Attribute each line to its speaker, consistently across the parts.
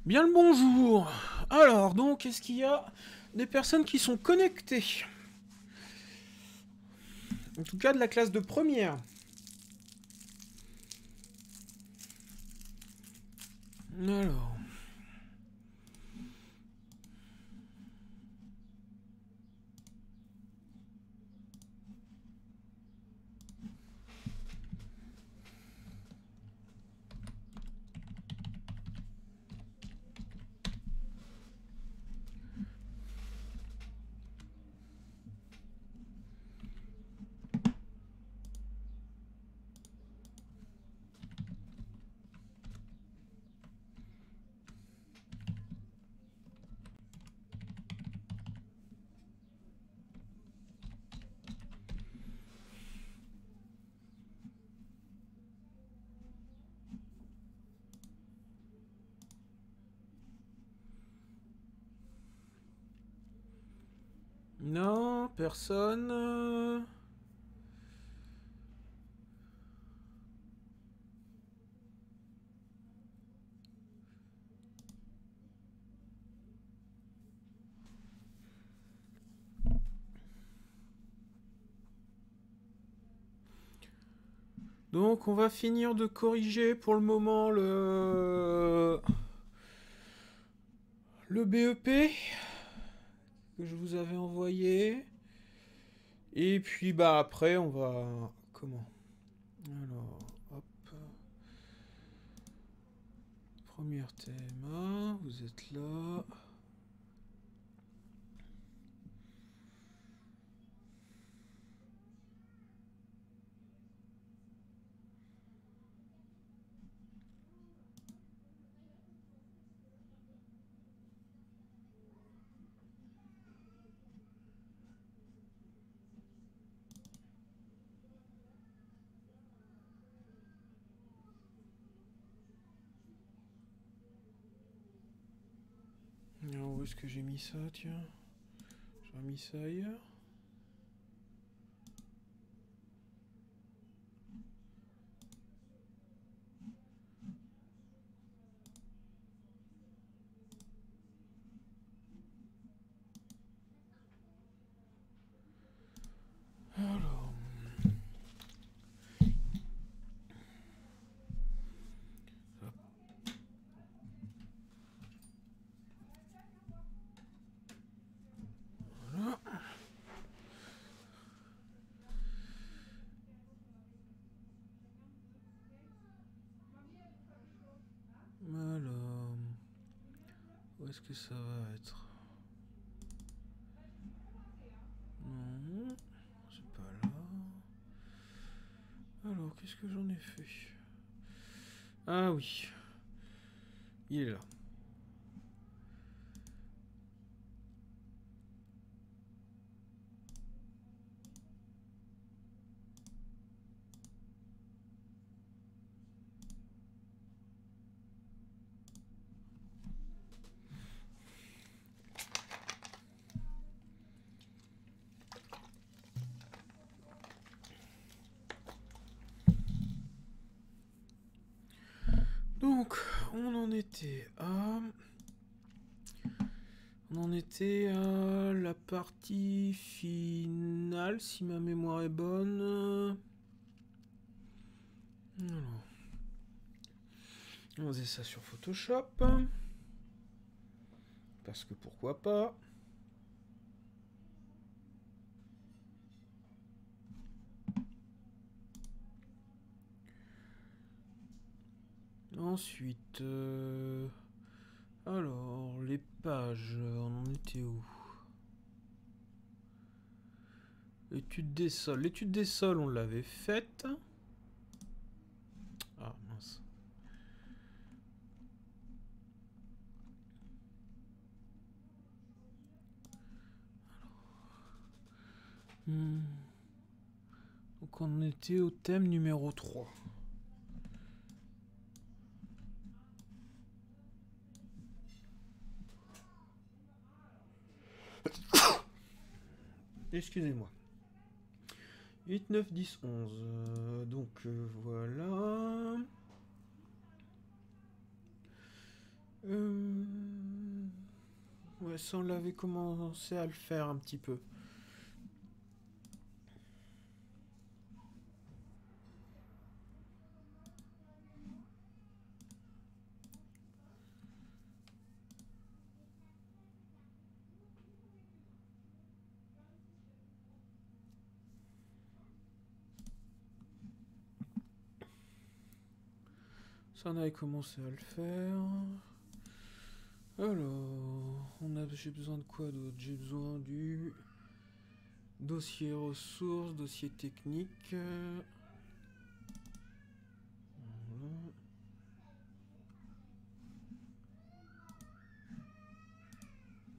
Speaker 1: Bien le bonjour. Alors, donc, est-ce qu'il y a des personnes qui sont connectées? En tout cas, de la classe de première. Alors. Non, personne. Donc, on va finir de corriger pour le moment le BEP que je vous avais envoyé. Et puis, bah, après, on va... Comment? Alors, hop. Premier thème, vous êtes là. Alors, où est-ce que j'ai mis ça, tiens? J'ai mis ça ailleurs. Alors... Voilà. Alors... Où est-ce que ça va être? Non, c'est pas là. Alors, qu'est-ce que j'en ai fait? Ah oui, il est là. Donc, on en était à... On en était à la partie finale, si ma mémoire est bonne. Alors, on faisait ça sur Photoshop. Parce que pourquoi pas. Ensuite... Alors, les pages, on en était où? L'étude des sols. L'étude des sols, on l'avait faite. Ah, mince. Donc on était au thème numéro 3. Excusez-moi. 8, 9, 10, 11. Donc voilà. Euh, Ouais, ça on l'avait commencé à le faire un petit peu. Ça on avait commencé à le faire. Alors, j'ai besoin de quoi d'autre? J'ai besoin du dossier ressources, dossier technique. Voilà.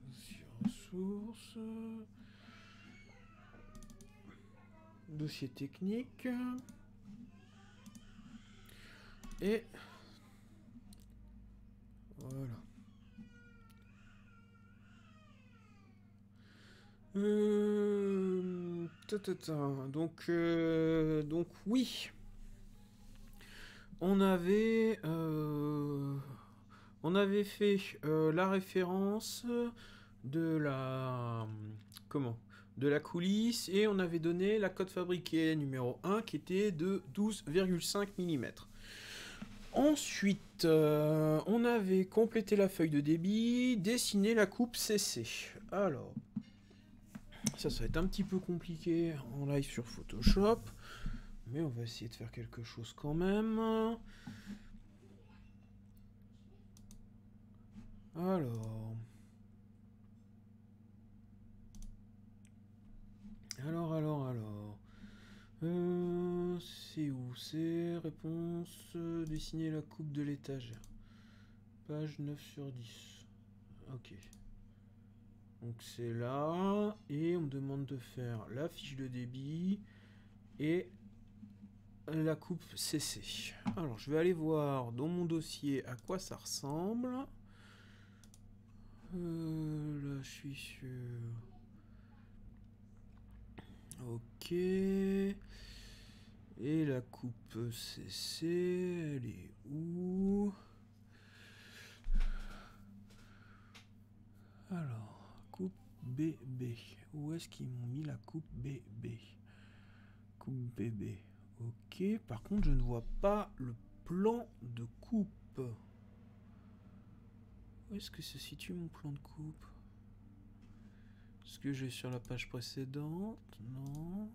Speaker 1: Dossier ressources. Dossier technique. Et voilà. Donc oui, on avait, on avait fait la référence de la, comment, de la coulisse et on avait donné la cote fabriquée numéro 1 qui était de 12,5 mm. Ensuite, on avait complété la feuille de débit, dessiné la coupe CC. Alors, ça va être un petit peu compliqué en live sur Photoshop, mais on va essayer de faire quelque chose quand même. Alors... Alors... c'est où? C'est réponse, dessiner la coupe de l'étagère. Page 9 sur 10. Ok. Donc c'est là, et on me demande de faire la fiche de débit et la coupe CC. Alors je vais aller voir dans mon dossier à quoi ça ressemble. Là je suis sur... Ok. Et la coupe CC, elle est où? Alors, coupe BB. Où est-ce qu'ils m'ont mis la coupe BB? Coupe BB. Ok. Par contre, je ne vois pas le plan de coupe. Où est-ce que se situe mon plan de coupe? Est-ce que j'ai sur la page précédente? Non.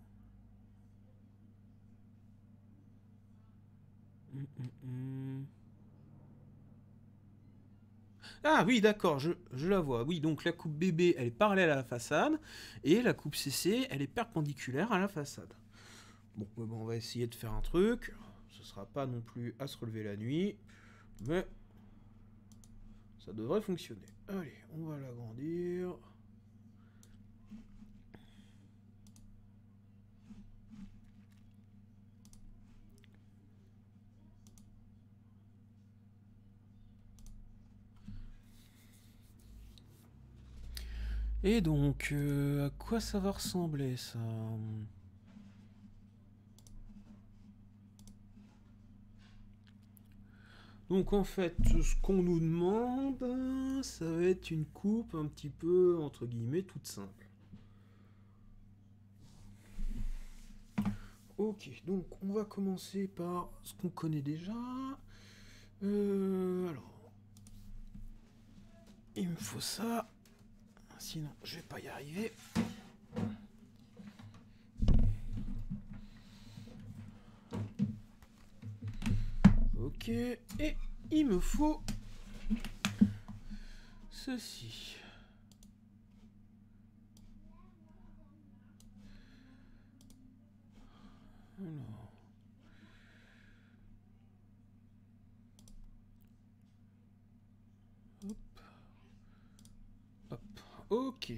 Speaker 1: Ah oui, d'accord, je la vois. Oui, donc la coupe BB, elle est parallèle à la façade, et la coupe CC, elle est perpendiculaire à la façade. Bon, on va essayer de faire un truc. Ce sera pas non plus à se relever la nuit, mais ça devrait fonctionner. Allez, on va l'agrandir. Et donc, à quoi ça va ressembler ça? Donc en fait, ce qu'on nous demande, ça va être une coupe un petit peu, entre guillemets, toute simple. Ok, donc on va commencer par ce qu'on connaît déjà. Alors, il me faut ça, sinon je vais pas y arriver. Ok, et il me faut ceci. Alors. Hop. Hop. Ok.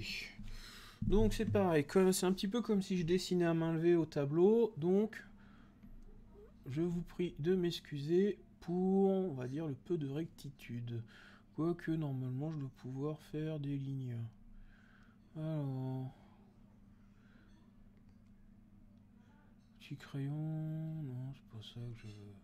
Speaker 1: Donc c'est pareil, c'est un petit peu comme si je dessinais à main levée au tableau, donc je vous prie de m'excuser pour, on va dire, le peu de rectitude. Quoique normalement je dois pouvoir faire des lignes. Alors... Petit crayon... Non, c'est pas ça que je veux.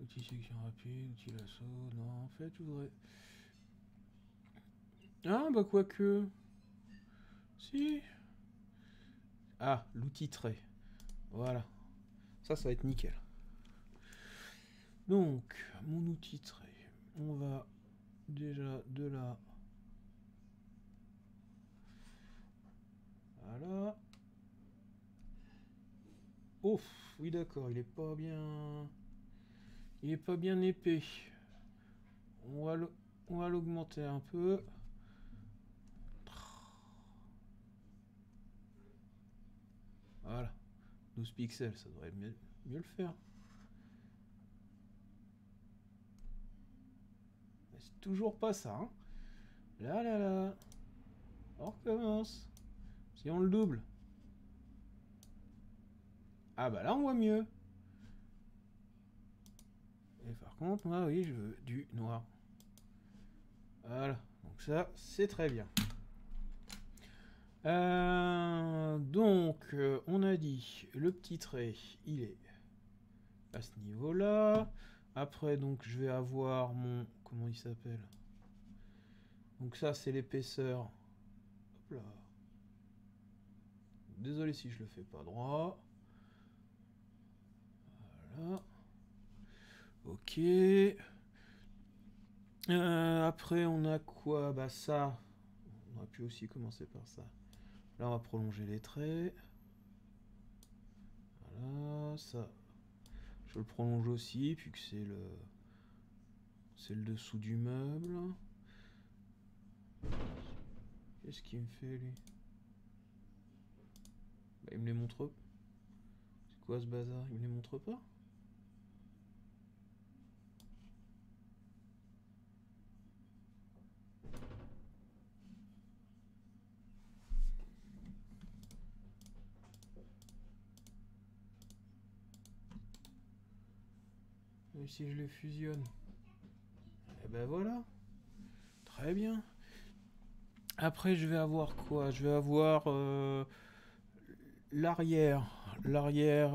Speaker 1: Outil sélection rapide, outil lasso. Non, en fait, je voudrais. Ah, bah, quoique. Si. Ah, l'outil trait. Voilà. Ça va être nickel. Donc, mon outil trait. On va déjà de là. Voilà. Ouf, oui d'accord, il est pas bien. Il est pas bien épais. On va l'augmenter un peu. Voilà. 12 pixels, ça devrait mieux le faire. Mais c'est toujours pas ça. Hein. Là, là, là. On recommence. Si on le double. Ah bah là, on voit mieux. Et par contre, moi, oui, je veux du noir. Voilà. Donc ça, c'est très bien. On a dit, le petit trait, il est à ce niveau-là. Après, donc, je vais avoir mon... Comment il s'appelle? Donc ça, c'est l'épaisseur. Hop là. Désolé si je le fais pas droit. Voilà. Ok. Après, on a quoi? Bah ça. On aurait pu aussi commencer par ça. Là, on va prolonger les traits. Voilà, ça. Je le prolonge aussi, puis que c'est le dessous du meuble. Qu'est-ce qu'il me fait, lui? Bah, il me les montre. C'est quoi ce bazar? Il me les montre pas? Et si je les fusionne? Et ben voilà. Très bien. Après, je vais avoir quoi? Je vais avoir l'arrière. L'arrière.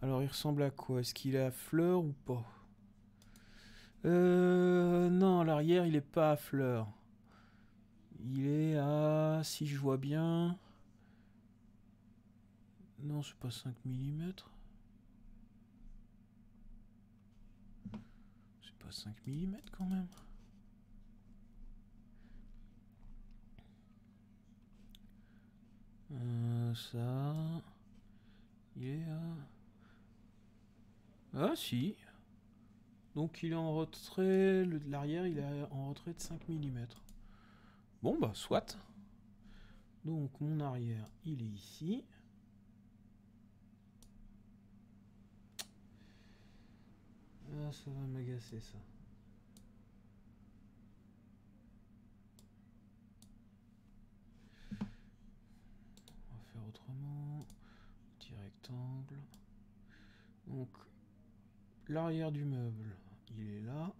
Speaker 1: Alors, il ressemble à quoi? Est-ce qu'il est à fleur ou pas? Non, l'arrière, il est pas à fleur. Il est à... Si je vois bien... Non, c'est pas 5 mm. C'est pas 5 mm quand même. Ça... Il est à... Ah si. Donc il est en retrait... L'arrière, il est en retrait de 5 mm. Bon bah, soit. Donc mon arrière, il est ici. Ah, ça va m'agacer ça. On va faire autrement. Petit rectangle. Donc l'arrière du meuble, il est là.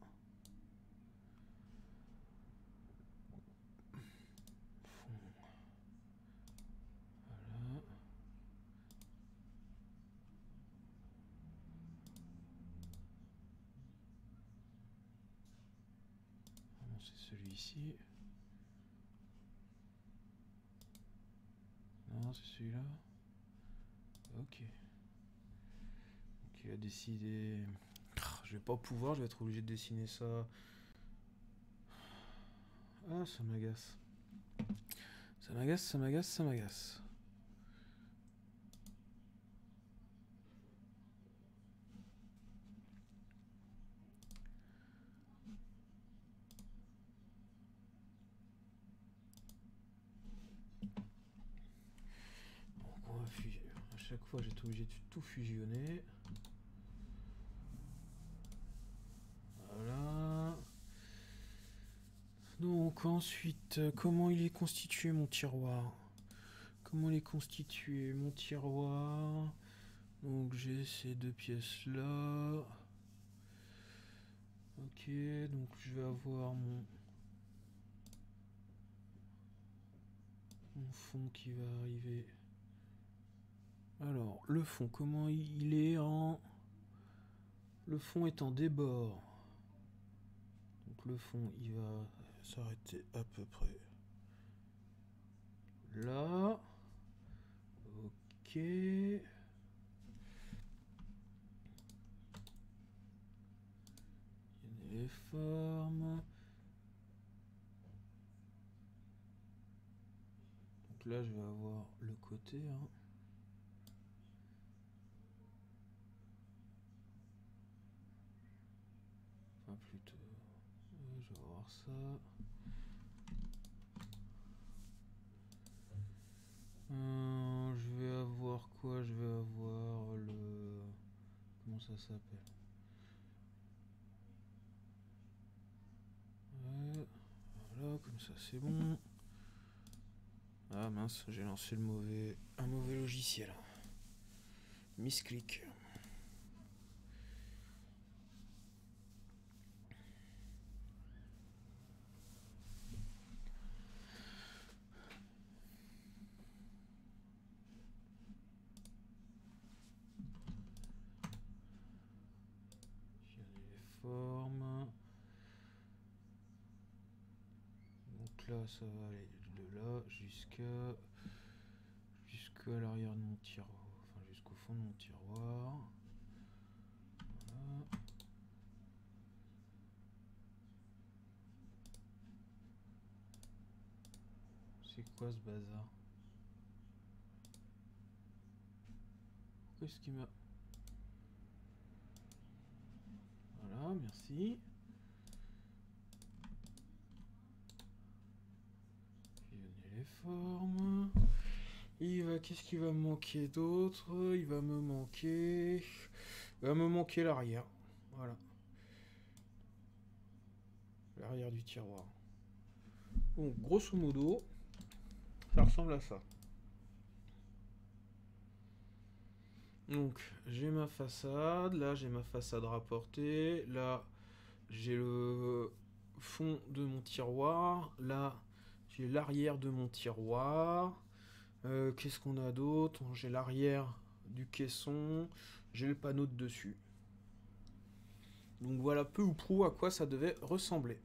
Speaker 1: Voilà. Bon, c'est celui-ci. Non, c'est celui-là. Ok. Donc il a décidé... Je vais pas pouvoir, je vais être obligé de dessiner ça. Ah, ça m'agace. Ça m'agace, ça m'agace, ça m'agace. Donc on va fusionner. À chaque fois, j'étais obligé de tout fusionner. Voilà. Donc ensuite, comment il est constitué mon tiroir? Comment il est constitué mon tiroir? Donc j'ai ces deux pièces là. Ok, donc je vais avoir mon fond qui va arriver. Alors, le fond, comment il est en... Le fond est en débord. Donc le fond, il va s'arrêter à peu près là. Ok. Il y a les formes. Donc là, je vais avoir le côté. Hein. Enfin, plutôt. Je vais voir ça. Je vais avoir quoi? Je vais avoir le... Comment ça s'appelle? Ouais, voilà, comme ça c'est bon. Ah mince, j'ai lancé un mauvais logiciel. Misclick. Forme. Donc là, ça va aller de là jusqu'à l'arrière de mon tiroir, enfin jusqu'au fond de mon tiroir. Voilà. C'est quoi ce bazar? Pourquoi est-ce qu'il m'a... Voilà, merci. Les formes. Qu'est-ce qu'il va me manquer d'autre? Il va me manquer l'arrière. Voilà. L'arrière du tiroir. Donc, grosso modo, ça ressemble à ça. Donc, j'ai ma façade. Là, j'ai ma façade rapportée. Là, j'ai le fond de mon tiroir. Là, j'ai l'arrière de mon tiroir. Qu'est-ce qu'on a d'autre? J'ai l'arrière du caisson. J'ai le panneau de dessus. Donc voilà peu ou prou à quoi ça devait ressembler.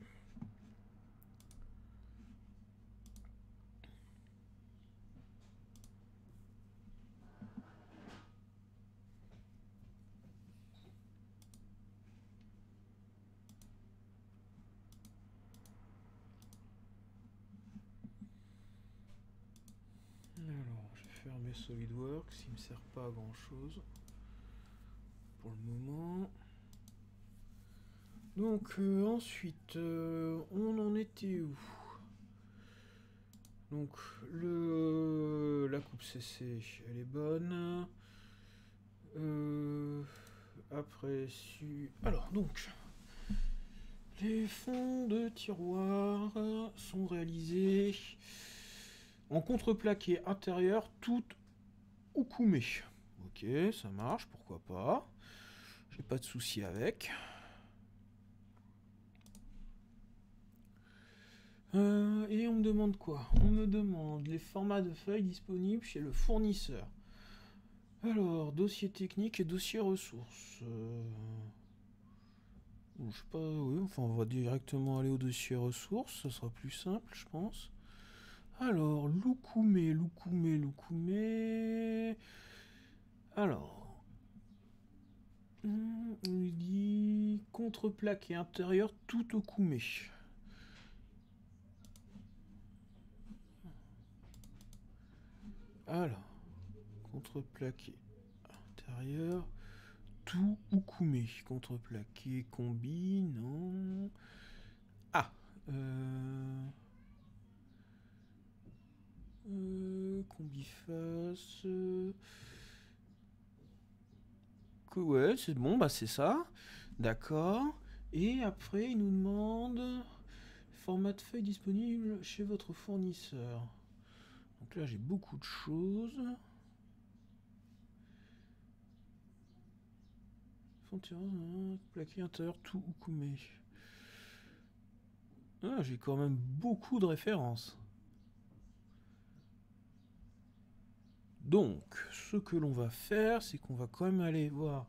Speaker 1: Alors, je vais fermer SolidWorks, il me sert pas à grand chose pour le moment. Donc ensuite, on en était où? Donc la coupe CC, elle est bonne. Après, alors donc, les fonds de tiroir sont réalisés en contreplaqué intérieur tout Okume. Ok, ça marche, pourquoi pas. J'ai pas de souci avec. Et on me demande quoi? On me demande les formats de feuilles disponibles chez le fournisseur. Alors, dossier technique et dossier ressources. Je sais pas, oui, enfin on va directement aller au dossier ressources, ça sera plus simple, je pense. Alors, l'Ukume. Alors, il dit contreplaqué intérieur tout Okume. Alors, contreplaqué intérieur, tout Ukume. Contreplaqué, combi, non. Ah, combi face. Ouais, c'est bon, bah c'est ça. D'accord. Et après, il nous demande format de feuille disponible chez votre fournisseur. Donc là, j'ai beaucoup de choses. Plaqué intérieur tout Ukume. Ah, j'ai quand même beaucoup de références. Donc, ce que l'on va faire, c'est qu'on va quand même aller voir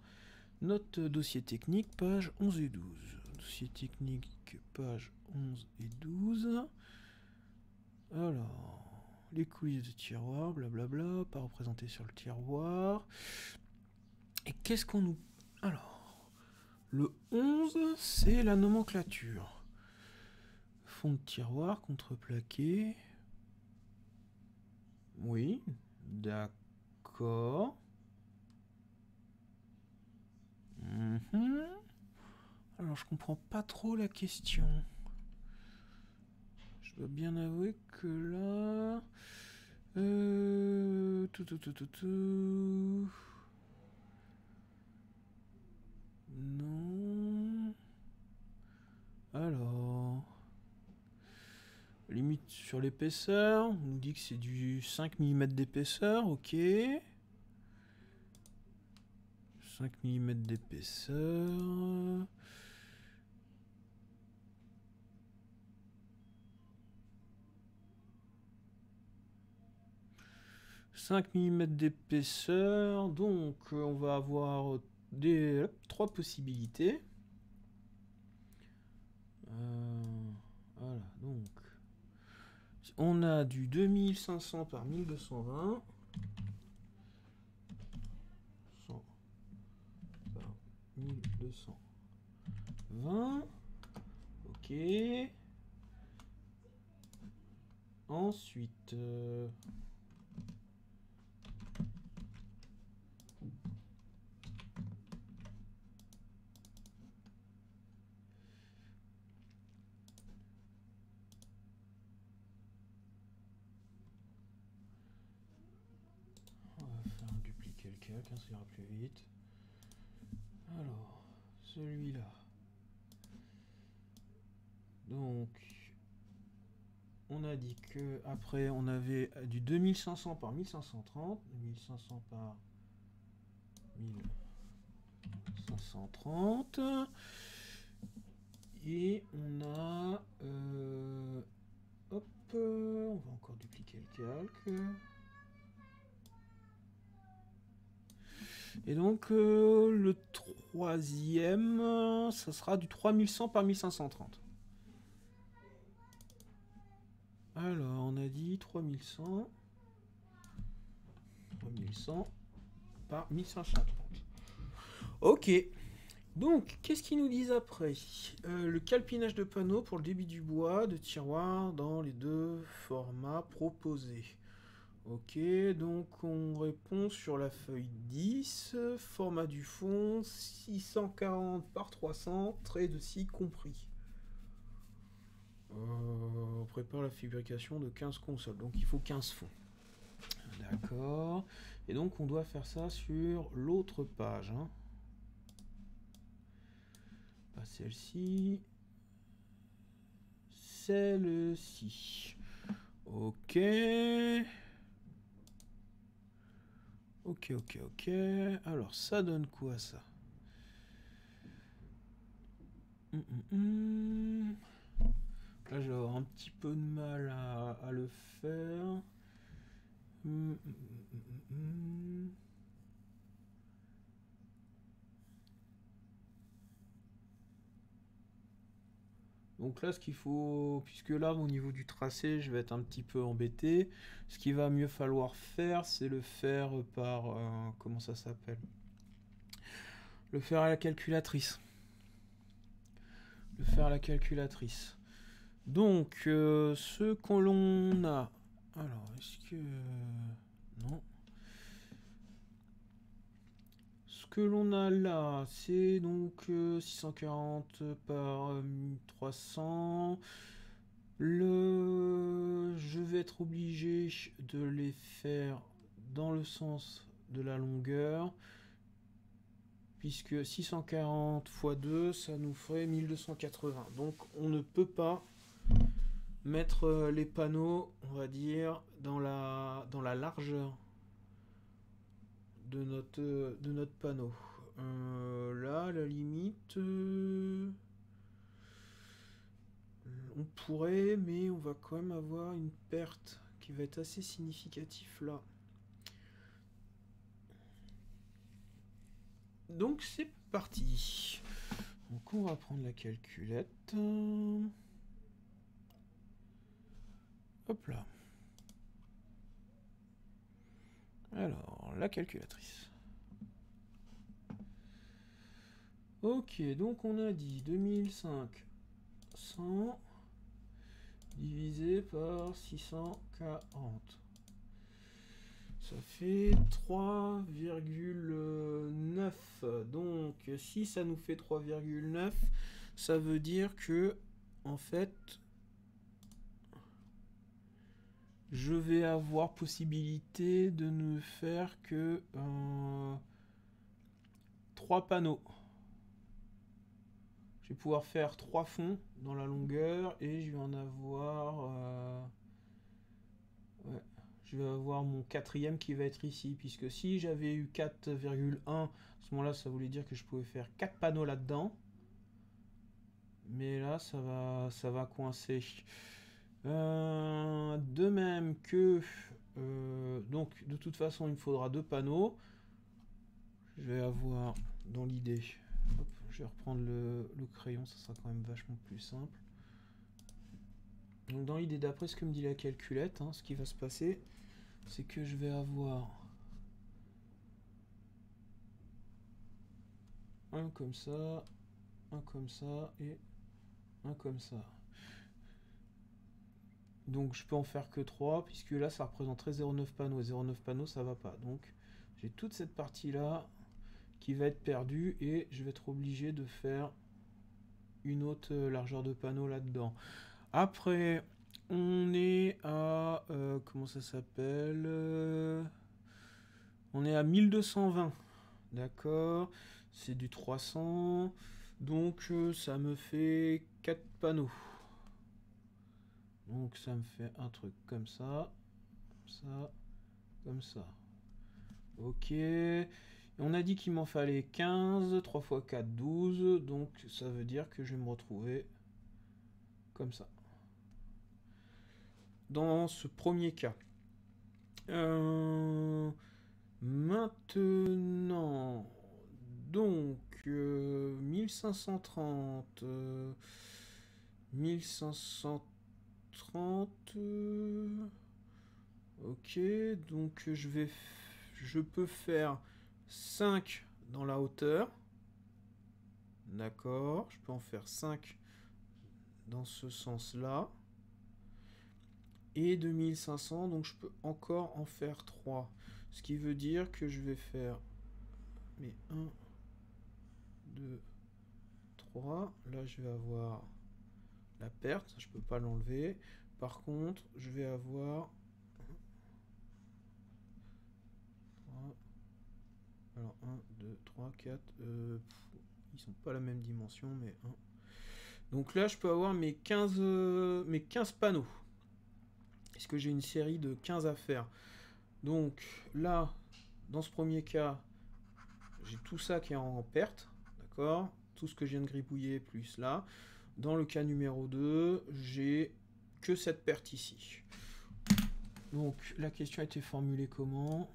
Speaker 1: Note dossier technique, page 11 et 12. Dossier technique, page 11 et 12. Alors, les coulisses de tiroir, blablabla, pas représenté sur le tiroir. Et qu'est-ce qu'on nous... Alors, le 11, c'est la nomenclature. Fond de tiroir, contreplaqué. Oui, d'accord. Alors, je comprends pas trop la question. Je dois bien avouer que là... Non... Alors... Limite sur l'épaisseur, on nous dit que c'est du 5 mm d'épaisseur, ok. 5 mm d'épaisseur... 5 mm d'épaisseur, donc on va avoir trois possibilités. Voilà, donc on a du 2500 par 1220. 100 par 1220. Ok. Ensuite... on va faire dupliquer le calque, hein, ça ira plus vite. Alors, celui-là. Donc, on a dit que après on avait du 2500 par 1530, 2500 par 1530, et on a hop, on va encore dupliquer le calque. Et donc le troisième, ça sera du 3100 par 1530. Alors, on a dit 3100 par 1530. Ok. Donc, qu'est-ce qu'ils nous disent après? Le calpinage de panneaux pour le débit du bois de tiroir dans les deux formats proposés. Ok, donc on répond sur la feuille 10, format du fond, 640 par 300, traits de scie compris. On prépare la fabrication de 15 consoles, donc il faut 15 fonds. D'accord. Et donc on doit faire ça sur l'autre page. Hein. Pas celle-ci. Celle-ci. Ok. Ok. Alors ça donne quoi ça? Là, je vais avoir un petit peu de mal à le faire. Donc là, ce qu'il faut, puisque là, au niveau du tracé, je vais être un petit peu embêté. Ce qu'il va mieux falloir faire, c'est le faire par... comment ça s'appelle? Le faire à la calculatrice. Donc, ce que l'on a... Alors, est-ce que... non. Ce que l'on a là, c'est donc 640 par 300. Je vais être obligé de les faire dans le sens de la longueur. Puisque 640 x 2, ça nous ferait 1280. Donc on ne peut pas mettre les panneaux, on va dire, dans la largeur de notre panneau. Là, à la limite, on pourrait, mais on va quand même avoir une perte qui va être assez significative là. Donc c'est parti. Donc on va prendre la calculette. Hop là. Alors, la calculatrice. Ok, donc on a dit 2500 divisé par 640. Ça fait 3,9. Donc si ça nous fait 3,9, ça veut dire que en fait je vais avoir possibilité de ne faire que 3 panneaux. Je vais pouvoir faire 3 fonds dans la longueur et je vais en avoir... ouais, je vais avoir mon quatrième qui va être ici. Puisque si j'avais eu 4,1, à ce moment-là, ça voulait dire que je pouvais faire 4 panneaux là-dedans. Mais là, ça va coincer. De même que... donc, de toute façon, il me faudra 2 panneaux. Je vais avoir, dans l'idée... Je vais reprendre le crayon, ça sera quand même vachement plus simple. Donc dans l'idée, d'après ce que me dit la calculette, ce qui va se passer, c'est que je vais avoir un comme ça et un comme ça. Donc je peux en faire que 3, puisque là ça représenterait 0,9 panneaux. 0,9 panneaux, ça va pas. Donc j'ai toute cette partie-là qui va être perdue et je vais être obligé de faire une autre largeur de panneau là-dedans. Après, on est à... comment ça s'appelle on est à 1220. D'accord. C'est du 300. Donc, ça me fait 4 panneaux. Donc, ça me fait un truc comme ça. Comme ça. Ok. On a dit qu'il m'en fallait 15. 3 x 4, 12. Donc, ça veut dire que je vais me retrouver comme ça. Dans ce premier cas. Maintenant, donc 1530, 1530, ok, donc je peux faire 5 dans la hauteur, d'accord, je peux en faire 5 dans ce sens-là, et 2500, donc je peux encore en faire 3. Ce qui veut dire que je vais faire mes 1, 2, 3. Là, je vais avoir la perte. Je peux pas l'enlever. Par contre, je vais avoir... 3. Alors, 1, 2, 3, 4. Ils sont pas la même dimension, mais 1. Donc là, je peux avoir mes 15 panneaux. Est-ce que j'ai une série de 15 à faire? Donc là, dans ce premier cas, j'ai tout ça qui est en perte, d'accord? Tout ce que je viens de gribouiller plus là. Dans le cas numéro 2, j'ai que cette perte ici. Donc la question a été formulée comment?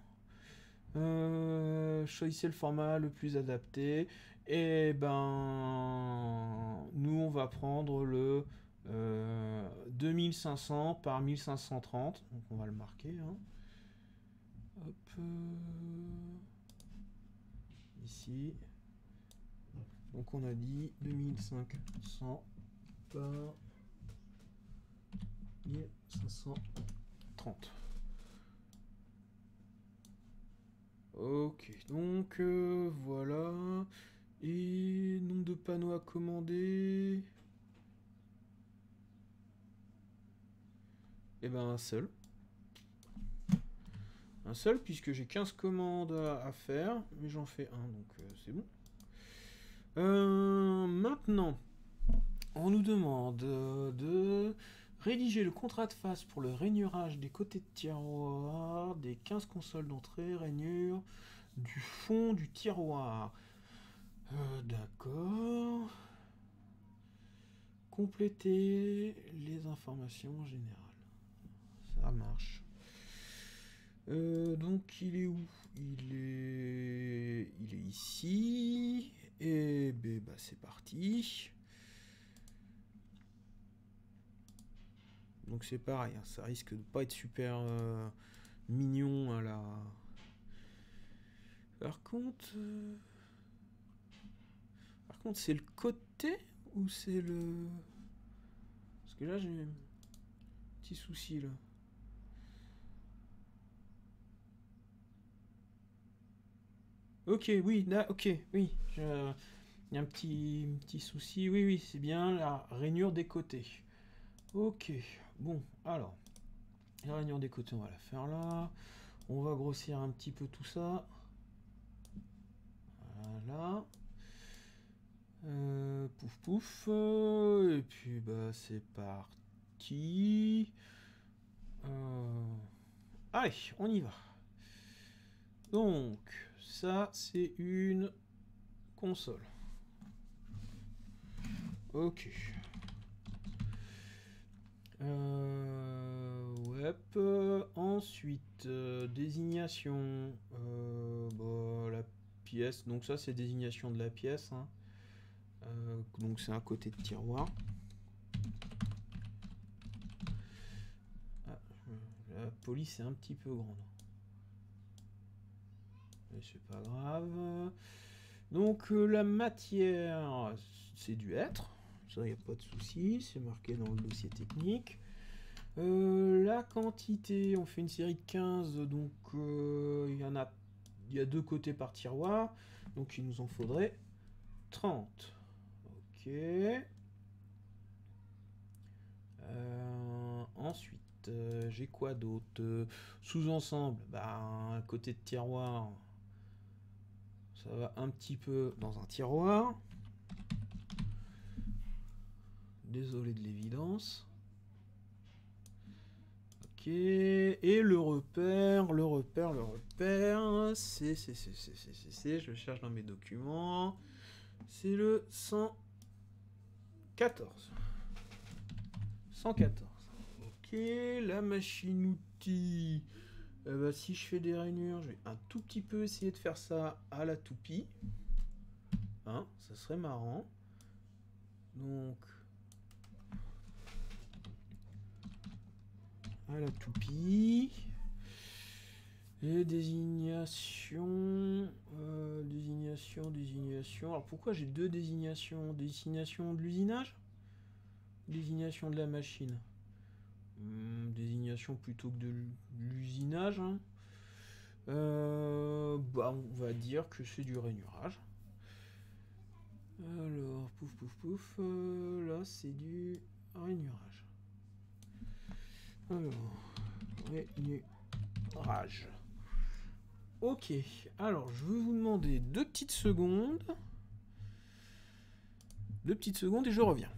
Speaker 1: Choisissez le format le plus adapté. Et ben, nous on va prendre le 2500 par 1530. Donc on va le marquer. Hop. Ici. Donc on a dit 2500 par 1530. Ok, donc voilà. Et nombre de panneaux à commander. Et ben un seul. Un seul, puisque j'ai 15 commandes à faire, mais j'en fais un, donc c'est bon. Maintenant, on nous demande de rédiger le contrat de face pour le rainurage des côtés de tiroir, des 15 consoles d'entrée, rainure du fond du tiroir. D'accord. Compléter les informations générales. Ça marche. Donc il est où? Il est ici. c'est parti. Donc c'est pareil, hein, ça risque de pas être super mignon à la... Par contre, c'est le côté ou c'est le... Parce que là j'ai un petit souci là. Ok, oui, là, ok, oui. Il y a un petit souci. Oui, oui, c'est bien la rainure des côtés. Ok, bon, alors. La rainure des côtés, on va la faire là. On va grossir un petit peu tout ça. Voilà. Pouf pouf. Et puis, bah, c'est parti. Allez, on y va. Donc, ça, c'est une console. Ok. Ouais. Ensuite, désignation. Bah, la pièce. Donc ça, c'est désignation de la pièce. Hein. Donc c'est un côté de tiroir. Ah, la police est un petit peu grande. Mais c'est pas grave. Donc la matière, c'est du hêtre. Ça, il n'y a pas de souci. C'est marqué dans le dossier technique. La quantité, on fait une série de 15, donc il y a 2 côtés par tiroir, donc il nous en faudrait 30. Ok. Ensuite, j'ai quoi d'autre? Sous-ensemble, bah, un côté de tiroir, ça va un petit peu dans un tiroir. Désolé de l'évidence. Ok, et le repère, c'est, je le cherche dans mes documents, c'est le 114. 114. Ok, la machine-outil, bah, si je fais des rainures, je vais un tout petit peu essayer de faire ça à la toupie. Hein, ça serait marrant. Donc, à la toupie. Et désignation. Désignation. Alors pourquoi j'ai 2 désignations? Désignation de l'usinage? Désignation de la machine. Désignation plutôt que de l'usinage. Hein. Bah on va dire que c'est du rainurage. Alors, pouf pouf pouf. Là c'est du rainurage. Alors, rainurage. Ok, alors je vais vous demander 2 petites secondes. 2 petites secondes et je reviens.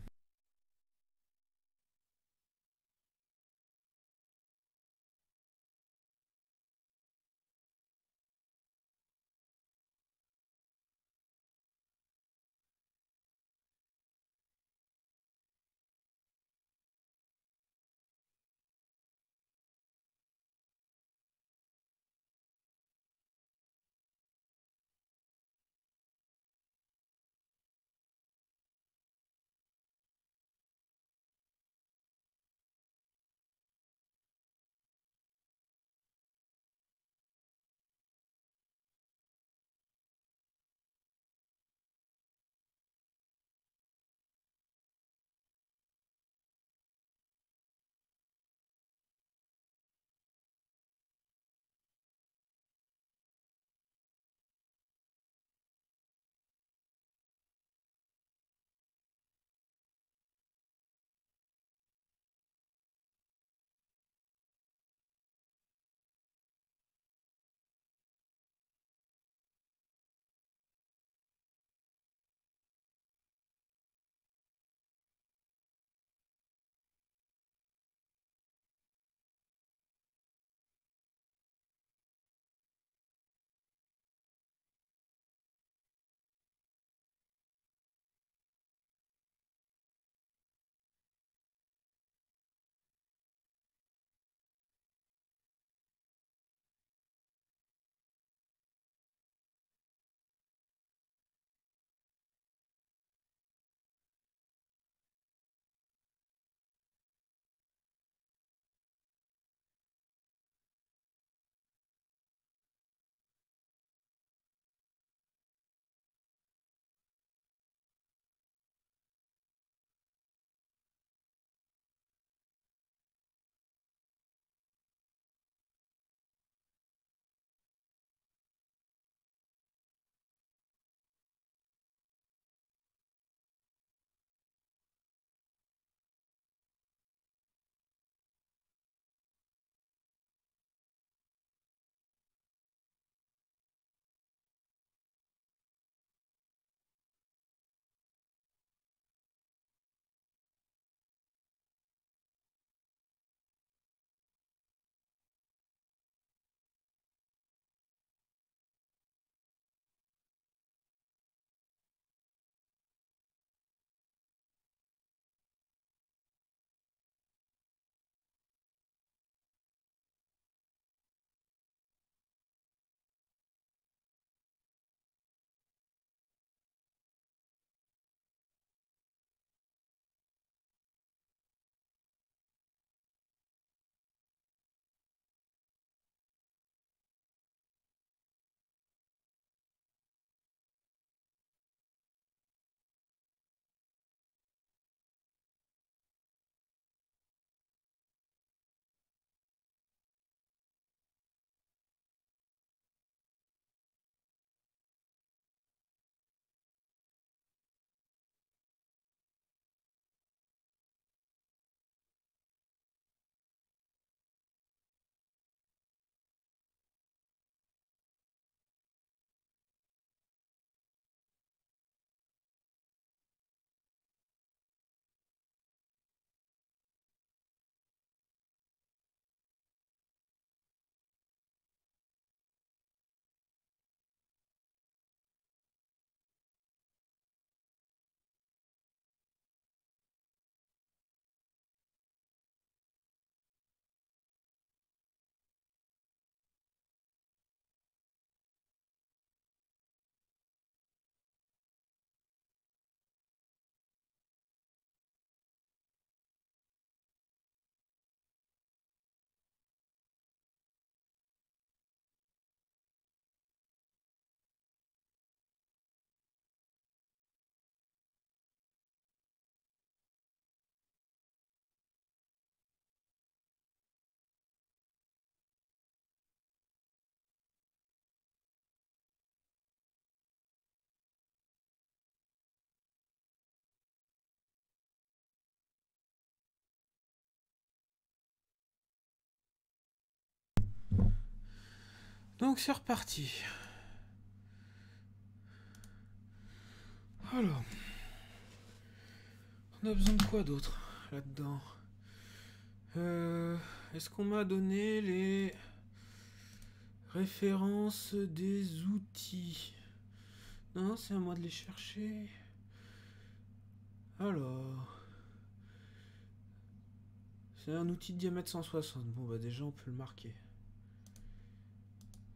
Speaker 1: Donc c'est reparti. Alors, on a besoin de quoi d'autre là-dedans? Est-ce qu'on m'a donné les références des outils? Non, c'est à moi de les chercher. Alors, c'est un outil de diamètre 160. Bon, bah déjà, on peut le marquer.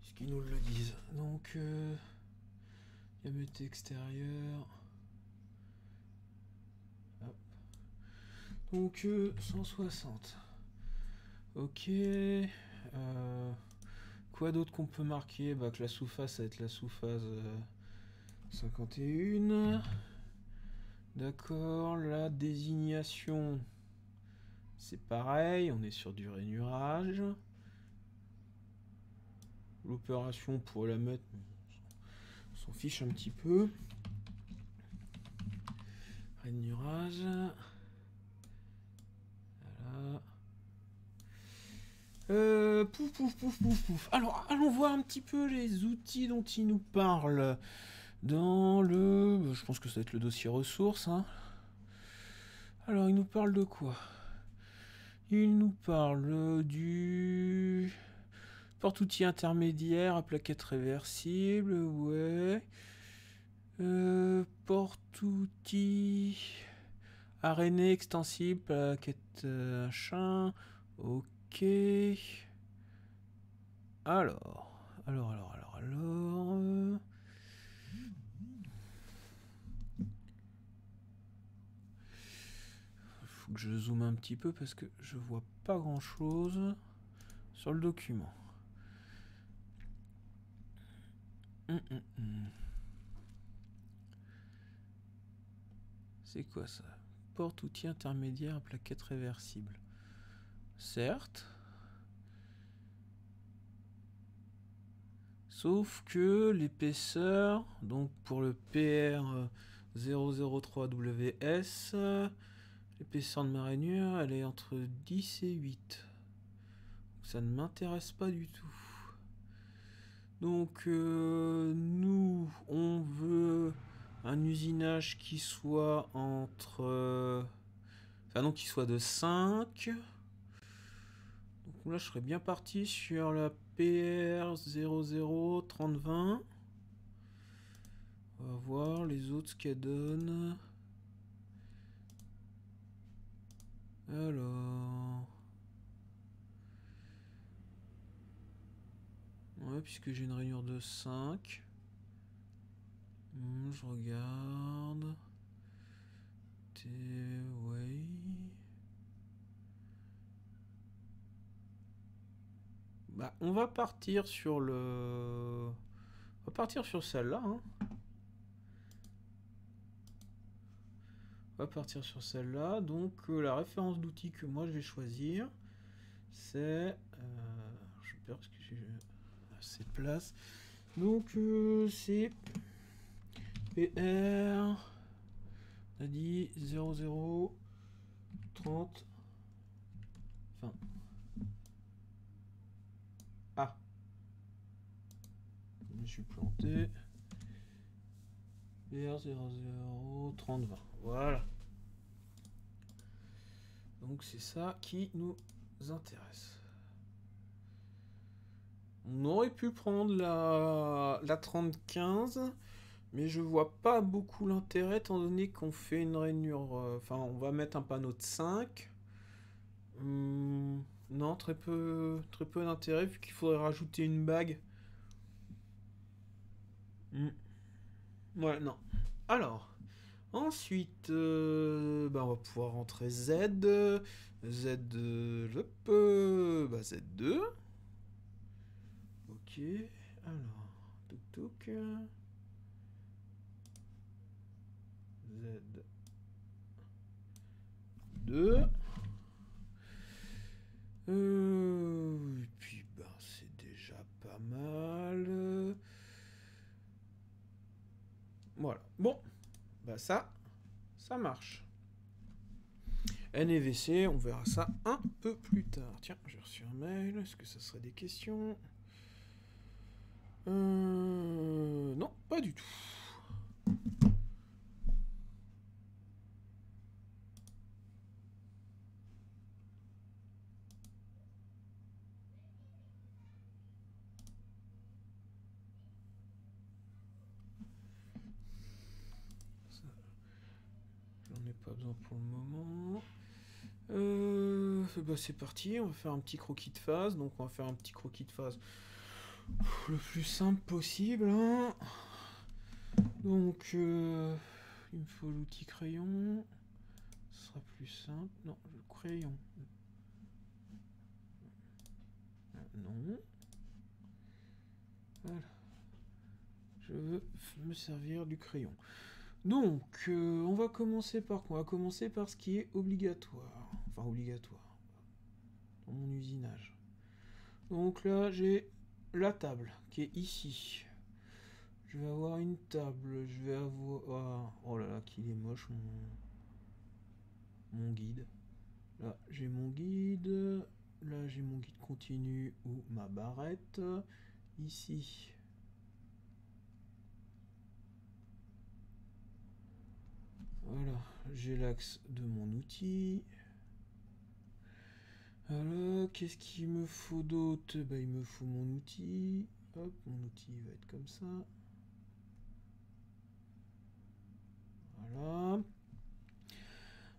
Speaker 1: Puisqu'ils nous le disent. Donc, diamètre extérieur. Hop. Donc, 160. Ok. Quoi d'autre qu'on peut marquer? Bah, que la sous-face, ça va être la sous-phase 51. D'accord, la désignation, c'est pareil, on est sur du rainurage. L'opération, pour la mettre, on s'en fiche un petit peu. Rainurage. Voilà. Pouf. Alors, allons voir un petit peu les outils dont il nous parle. Dans le... Je pense que ça va être le dossier ressources. Hein. Alors, il nous parle de quoi? Il nous parle du... porte-outil intermédiaire à plaquette réversible, ouais. Porte-outil aréné extensible, plaquette machin. Ok. Alors. Faut que je zoome un petit peu parce que je vois pas grand chose sur le document. C'est quoi ça? Porte-outil intermédiaire à plaquette réversible. Certes. Sauf que l'épaisseur, donc pour le PR003WS, l'épaisseur de ma rainure, elle est entre 10 et 8. Donc ça ne m'intéresse pas du tout. Donc nous, on veut un usinage qui soit entre... enfin non, qui soit de 5. Donc là, je serais bien parti sur la PR003020. On va voir les autres ce qu'elle donne. Alors... ouais, puisque j'ai une rainure de 5. Je regarde. Ouais. Bah, on va partir sur le... on va partir sur celle-là. Hein. On va partir sur celle-là. Donc, la référence d'outil que moi je vais choisir, c'est... je perds parce que j'ai assez de place. Donc, c'est... PR... on a dit 0030... enfin... ah, je me suis planté. PR003020. Voilà. Donc c'est ça qui nous intéresse. On aurait pu prendre la 3015, mais je vois pas beaucoup l'intérêt étant donné qu'on fait une rainure... enfin, on va mettre un panneau de 5. Non, très peu d'intérêt vu qu'il faudrait rajouter une bague. Ouais, non. Alors, ensuite, bah, on va pouvoir rentrer Z. Z2. Ok. Alors, touk. Z2. Et puis, bah, c'est déjà pas mal. Voilà. Bon, bah ça marche. NVC, on verra ça un peu plus tard. Tiens, j'ai reçu un mail. Est-ce que ça serait des questions? Non, pas du tout. J'en ai pas besoin pour le moment. Bah c'est parti, on va faire un petit croquis de phase. Donc on va faire un petit croquis de phase le plus simple possible. Hein. Donc il me faut l'outil crayon. Ce sera plus simple. Non, le crayon. Non. Voilà. Je veux me servir du crayon. Donc, on va commencer par quoi? On va commencer par ce qui est obligatoire. Enfin, obligatoire. Dans mon usinage. Donc là, j'ai la table qui est ici. Je vais avoir une table. Je vais avoir... Oh là là, qu'il est moche mon guide. Là, j'ai mon guide. Là, j'ai mon guide continu ou ma barrette. Ici. Voilà, j'ai l'axe de mon outil. Alors, qu'est-ce qu'il me faut d'autre? Bah, il me faut mon outil. Hop, mon outil va être comme ça. Voilà.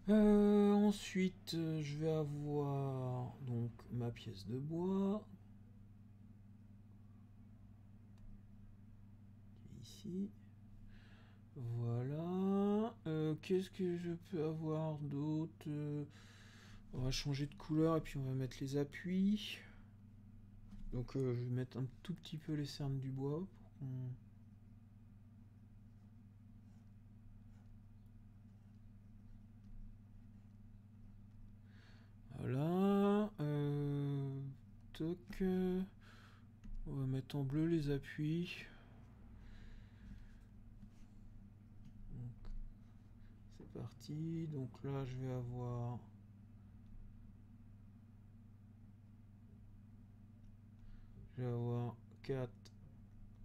Speaker 1: Ensuite, je vais avoir donc ma pièce de bois. Ici. Voilà. Qu'est-ce que je peux avoir d'autre? On va changer de couleur et puis on va mettre les appuis. Donc je vais mettre un tout petit peu les cernes du bois pour qu'on... Voilà. Toc. On va mettre en bleu les appuis. C'est parti. Donc là, je vais avoir... Je vais avoir 4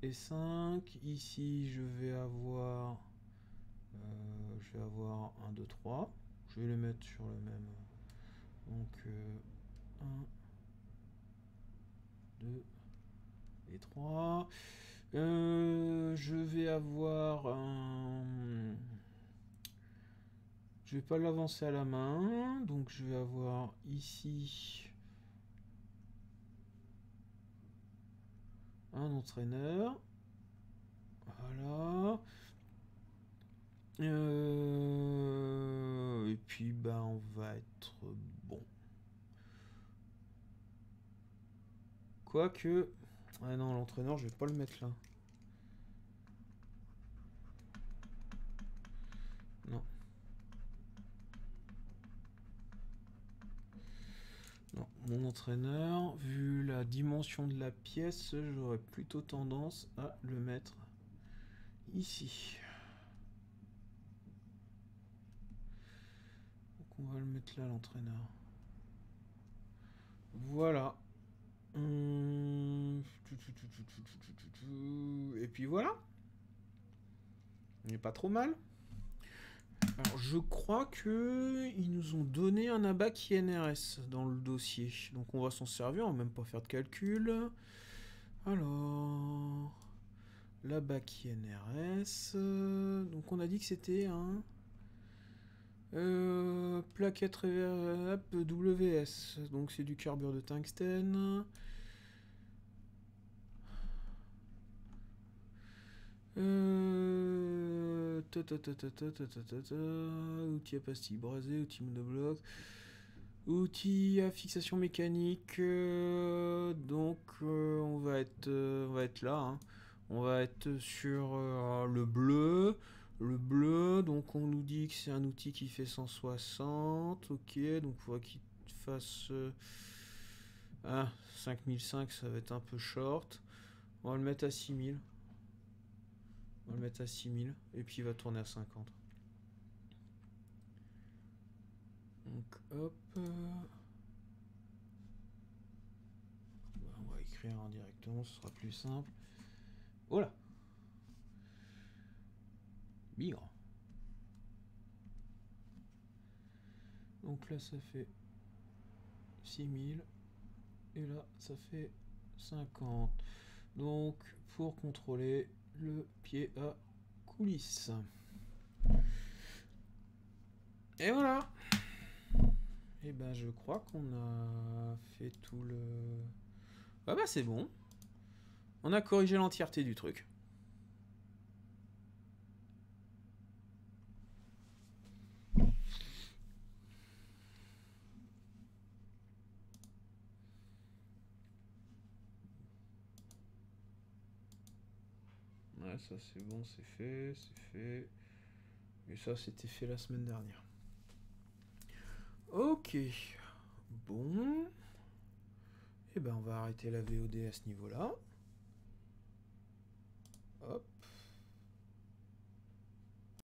Speaker 1: et 5. Ici, je vais avoir... je vais avoir 1, 2, 3. Je vais les mettre sur le même... Donc 1, 2 et 3. Je vais avoir un... Je vais pas l'avancer à la main, donc je vais avoir ici un entraîneur. Voilà. Et puis bah on va être bon. Quoique... Ah non, l'entraîneur, je vais pas le mettre là. Non. Non, mon entraîneur, vu la dimension de la pièce, j'aurais plutôt tendance à le mettre ici. Donc on va le mettre là, l'entraîneur. Voilà. Et puis voilà. Il n'est pas trop mal. Alors je crois que ils nous ont donné un abac INRS dans le dossier. Donc on va s'en servir, on va même pas faire de calcul. Alors... L'abac INRS... donc on a dit que c'était un... plaquette reverb WS. Donc c'est du carbure de tungstène. Outil à pastille brasée, outil monobloc, outil à fixation mécanique. Donc on va être là. Hein. On va être sur le bleu. Le bleu, donc on nous dit que c'est un outil qui fait 160. Ok, donc il faudra qu'il fasse 5005, ça va être un peu short. On va le mettre à 6000. On va le mettre à 6000 et puis il va tourner à 50. Donc hop. On va écrire directement, ce sera plus simple. Oh là. Bigre. Donc là, ça fait 6000. Et là, ça fait 50. Donc, pour contrôler le pied à coulisses. Et voilà. Et ben, je crois qu'on a fait tout le... Ah bah c'est bon. On a corrigé l'entièreté du truc. Ouais, ça c'est bon, c'est fait, c'est fait. Et ça, c'était fait la semaine dernière. Ok. Bon. Et ben, on va arrêter la VOD à ce niveau-là. Hop.